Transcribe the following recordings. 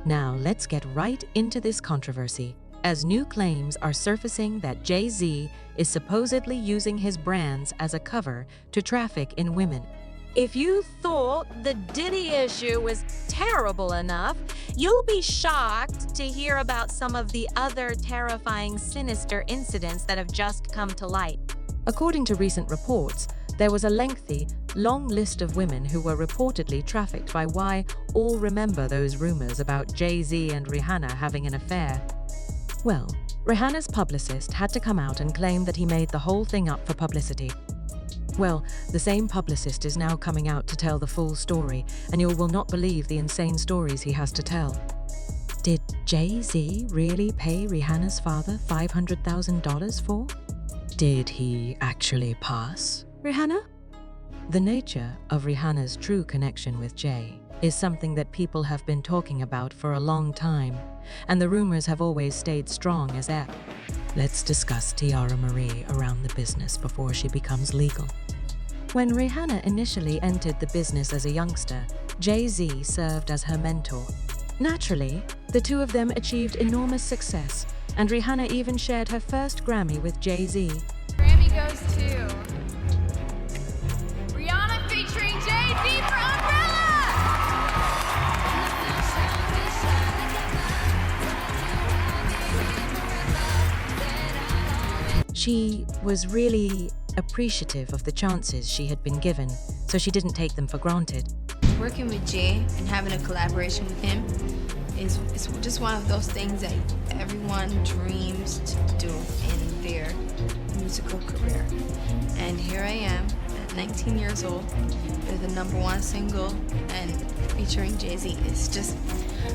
Now let's get right into this controversy, as new claims are surfacing that Jay-Z is supposedly using his brands as a cover to traffic in women. If you thought the Diddy issue was terrible enough, you'll be shocked to hear about some of the other terrifying, sinister incidents that have just come to light. According to recent reports, there was a lengthy, long list of women who were reportedly trafficked by why all remember those rumors about Jay-Z and Rihanna having an affair. Well, Rihanna's publicist had to come out and claim that he made the whole thing up for publicity. Well, the same publicist is now coming out to tell the full story, and you will not believe the insane stories he has to tell. Did Jay-Z really pay Rihanna's father $500,000 for? Did he actually pass Rihanna? The nature of Rihanna's true connection with Jay is something that people have been talking about for a long time, and the rumors have always stayed strong as ever. Let's discuss Tiara Marie around the business before she becomes legal. When Rihanna initially entered the business as a youngster, Jay-Z served as her mentor. Naturally, the two of them achieved enormous success, and Rihanna even shared her first Grammy with Jay-Z. Grammy goes to Rihanna featuring Jay-Z for Umbrella! She was really appreciative of the chances she had been given, so she didn't take them for granted. Working with Jay and having a collaboration with him is just one of those things that everyone dreams to do in their musical career. And here I am at 19 years old with the #1 single and featuring Jay-Z. It's just,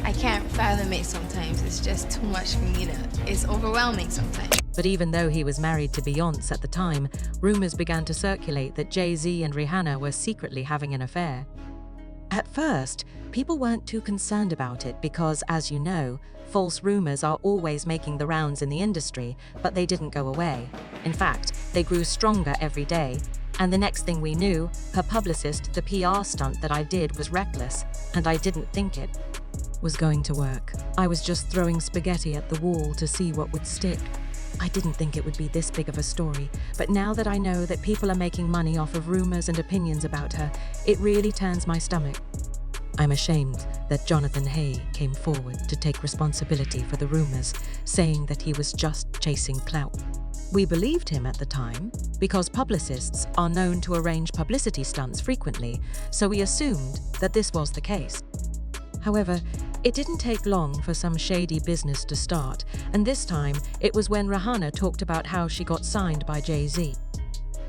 I can't fathom it sometimes. It's just too much for me it's overwhelming sometimes. But even though he was married to Beyoncé at the time, rumors began to circulate that Jay-Z and Rihanna were secretly having an affair. At first, people weren't too concerned about it because, as you know, false rumors are always making the rounds in the industry, but they didn't go away. In fact, they grew stronger every day. And the next thing we knew, her publicist, the PR stunt that I did was reckless, and I didn't think it was going to work. I was just throwing spaghetti at the wall to see what would stick. I didn't think it would be this big of a story, but now that I know that people are making money off of rumors and opinions about her, it really turns my stomach. I'm ashamed that Jonathan Hay came forward to take responsibility for the rumors, saying that he was just chasing clout. We believed him at the time because publicists are known to arrange publicity stunts frequently, so we assumed that this was the case. However, it didn't take long for some shady business to start, and this time it was when Rihanna talked about how she got signed by Jay-Z.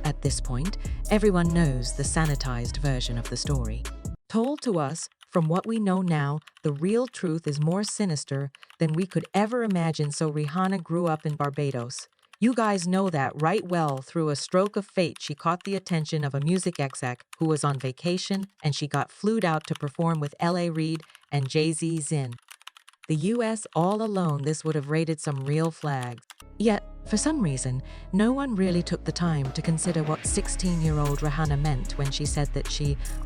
At this point, everyone knows the sanitized version of the story. Told to us, from what we know now, the real truth is more sinister than we could ever imagine, so Rihanna grew up in Barbados. You guys know that right well. Through a stroke of fate, she caught the attention of a music exec who was on vacation, and she got flued out to perform with L.A. Reid and Jay-Z Zin. The US all alone, this would have raided some real flags. Yet, for some reason, no one really took the time to consider what 16-year-old Rihanna meant when she said that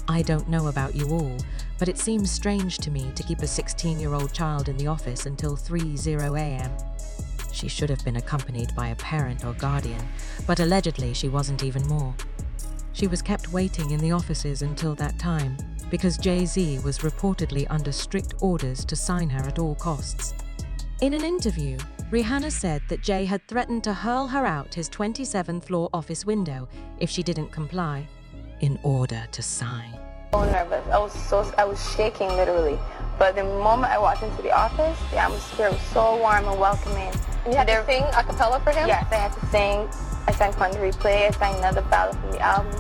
I don't know about you all, but it seems strange to me to keep a 16-year-old child in the office until 3:00 a.m. She should have been accompanied by a parent or guardian, but allegedly she wasn't even more. She was kept waiting in the offices until that time, because Jay-Z was reportedly under strict orders to sign her at all costs. In an interview, Rihanna said that Jay had threatened to hurl her out his 27th floor office window if she didn't comply, in order to sign. So nervous. I was shaking literally. But the moment I walked into the office, the atmosphere was so warm and welcoming. You had to sing a cappella for him? Yes, I had to sing. I sang Fun to Replay. I sang another ballad from the album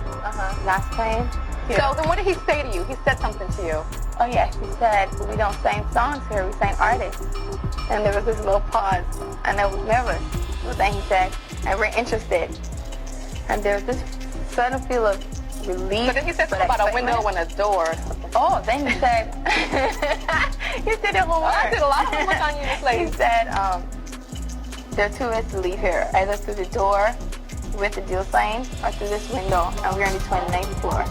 last time. So then what did he say to you? He said something to you. Oh yes, he said, we don't sing songs here, we sing artists. And there was this little pause, and I was nervous. But then he said, and we're interested. And there was this sudden feel of relief. But then he said something about a window and a door. Oh, then he said, he said it one more. I did a lot of homework on you, this lady. He said, there are two ways to leave here, either through the door with the deal sign or through this window, and we're on the 29th floor.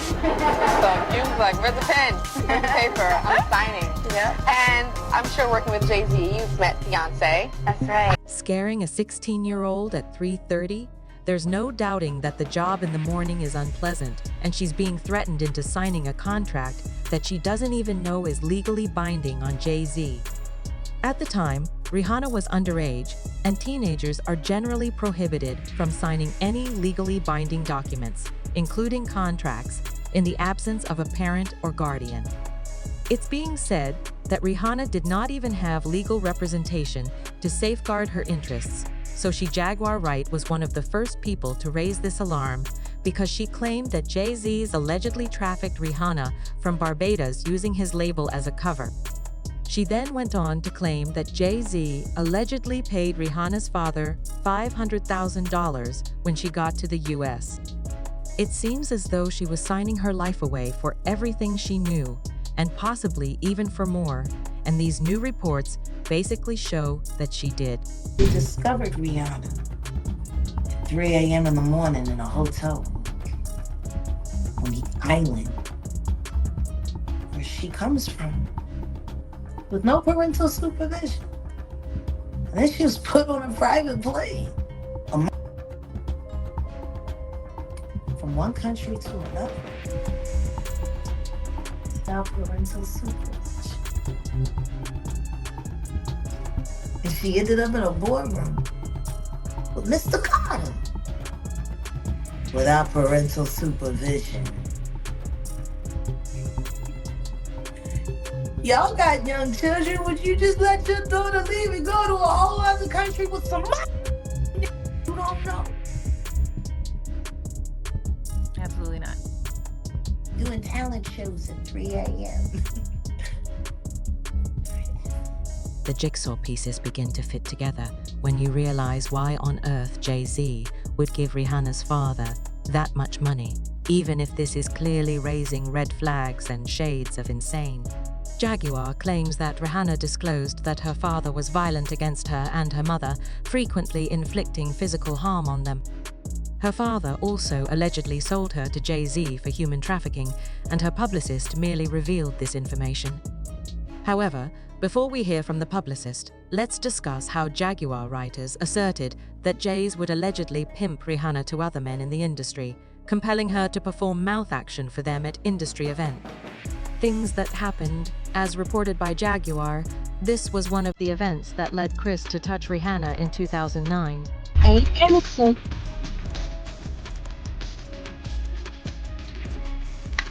So you was like, where's the pen? Where's the paper? I'm signing. Yep. And I'm sure working with Jay-Z, you've met Beyonce. That's right. Scaring a 16-year-old at 3:30? There's no doubting that the job in the morning is unpleasant, and she's being threatened into signing a contract that she doesn't even know is legally binding on Jay-Z. At the time, Rihanna was underage, and teenagers are generally prohibited from signing any legally binding documents, including contracts, in the absence of a parent or guardian. It's being said that Rihanna did not even have legal representation to safeguard her interests, so Jaguar Wright was one of the first people to raise this alarm because she claimed that Jay-Z's allegedly trafficked Rihanna from Barbados using his label as a cover. She then went on to claim that Jay-Z allegedly paid Rihanna's father $500,000 when she got to the US. It seems as though she was signing her life away for everything she knew, and possibly even for more, and these new reports basically show that she did. We discovered Rihanna at 3 a.m. in the morning in a hotel on the island where she comes from, with no parental supervision. And then she was put on a private plane from one country to another without parental supervision. And she ended up in a boardroom with Mr. Carter without parental supervision. Y'all got young children. Would you just let your daughter leave and go to a whole other country with some you don't know? Absolutely not. Doing talent shows at 3 a.m. The jigsaw pieces begin to fit together when you realize why on earth Jay-Z would give Rihanna's father that much money, even if this is clearly raising red flags and shades of insane. Jaguar claims that Rihanna disclosed that her father was violent against her and her mother, frequently inflicting physical harm on them. Her father also allegedly sold her to Jay-Z for human trafficking, and her publicist merely revealed this information. However, before we hear from the publicist, let's discuss how Jaguar writers asserted that Jays would allegedly pimp Rihanna to other men in the industry, compelling her to perform mouth action for them at industry events. Things that happened. As reported by Jaguar, this was one of the events that led Chris to touch Rihanna in 2009. Ain't innocent.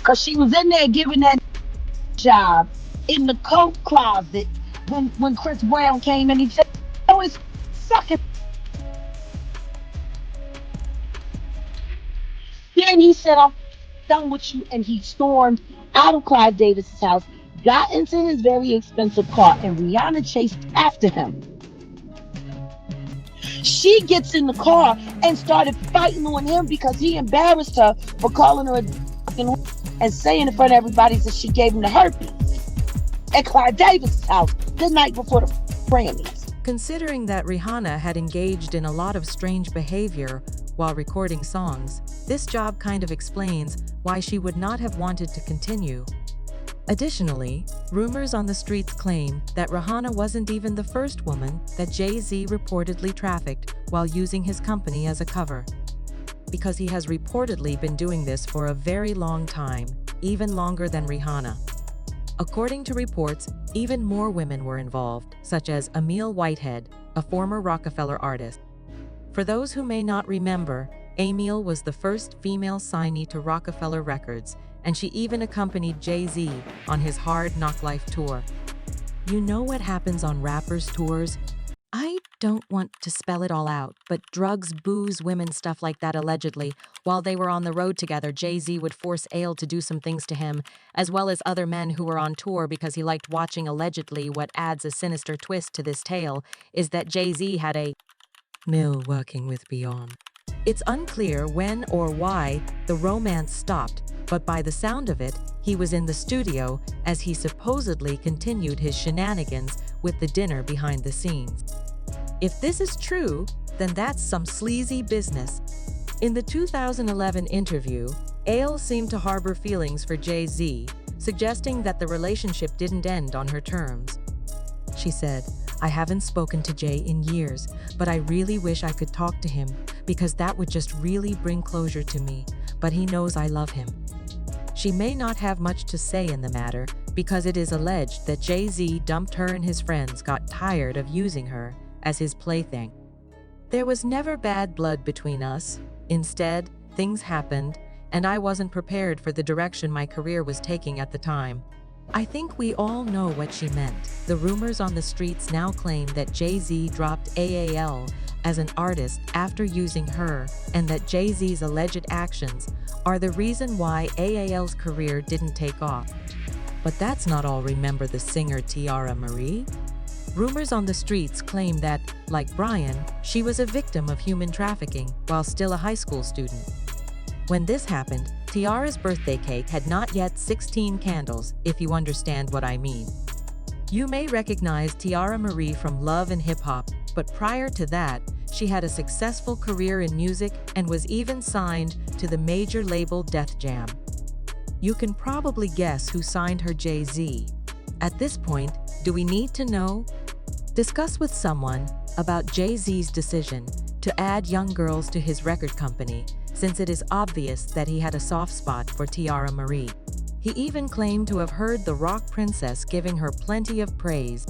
Cause she was in there giving that job in the coat closet when Chris Brown came and he said, "Oh, it's sucking." Then he said, "I'm done with you," and he stormed out of Clive Davis's house, got into his very expensive car, and Rihanna chased after him. She gets in the car and started fighting on him because he embarrassed her for calling her a and saying in front of everybody that she gave him the herpes at Clive Davis's house the night before the Grammys. Considering that Rihanna had engaged in a lot of strange behavior while recording songs, this job kind of explains why she would not have wanted to continue. Additionally, rumors on the streets claim that Rihanna wasn't even the first woman that Jay-Z reportedly trafficked while using his company as a cover, because he has reportedly been doing this for a very long time, even longer than Rihanna. According to reports, even more women were involved, such as Emil Whitehead, a former Rockefeller artist. For those who may not remember, Emil was the first female signee to Rockefeller Records, and she even accompanied Jay-Z on his Hard Knock Life tour. You know what happens on rappers' tours? I don't want to spell it all out, but drugs, booze, women, stuff like that allegedly. While they were on the road together, Jay-Z would force Ale to do some things to him, as well as other men who were on tour because he liked watching allegedly. What adds a sinister twist to this tale is that Jay-Z had a mill working with Beyonce. It's unclear when or why the romance stopped, but by the sound of it, he was in the studio as he supposedly continued his shenanigans with the dinner behind the scenes. If this is true, then that's some sleazy business. In the 2011 interview, Ale seemed to harbor feelings for Jay-Z, suggesting that the relationship didn't end on her terms. She said, "I haven't spoken to Jay in years, but I really wish I could talk to him because that would just really bring closure to me, but he knows I love him." She may not have much to say in the matter because it is alleged that Jay-Z dumped her and his friends got tired of using her as his plaything. "There was never bad blood between us. Instead, things happened, and I wasn't prepared for the direction my career was taking at the time." I think we all know what she meant. The rumors on the streets now claim that Jay-Z dropped AAL as an artist after using her, and that Jay-Z's alleged actions are the reason why AAL's career didn't take off. But that's not all. Remember the singer Tiara Marie? Rumors on the streets claim that, like Brian, she was a victim of human trafficking while still a high school student. When this happened, Tiara's birthday cake had not yet 16 candles, if you understand what I mean. You may recognize Tiara Marie from Love and Hip Hop, but prior to that, she had a successful career in music and was even signed to the major label Def Jam. You can probably guess who signed her. Jay-Z. At this point, do we need to know? Discuss with someone about Jay-Z's decision to add young girls to his record company, since it is obvious that he had a soft spot for Tiara Marie. He even claimed to have heard the rock princess giving her plenty of praise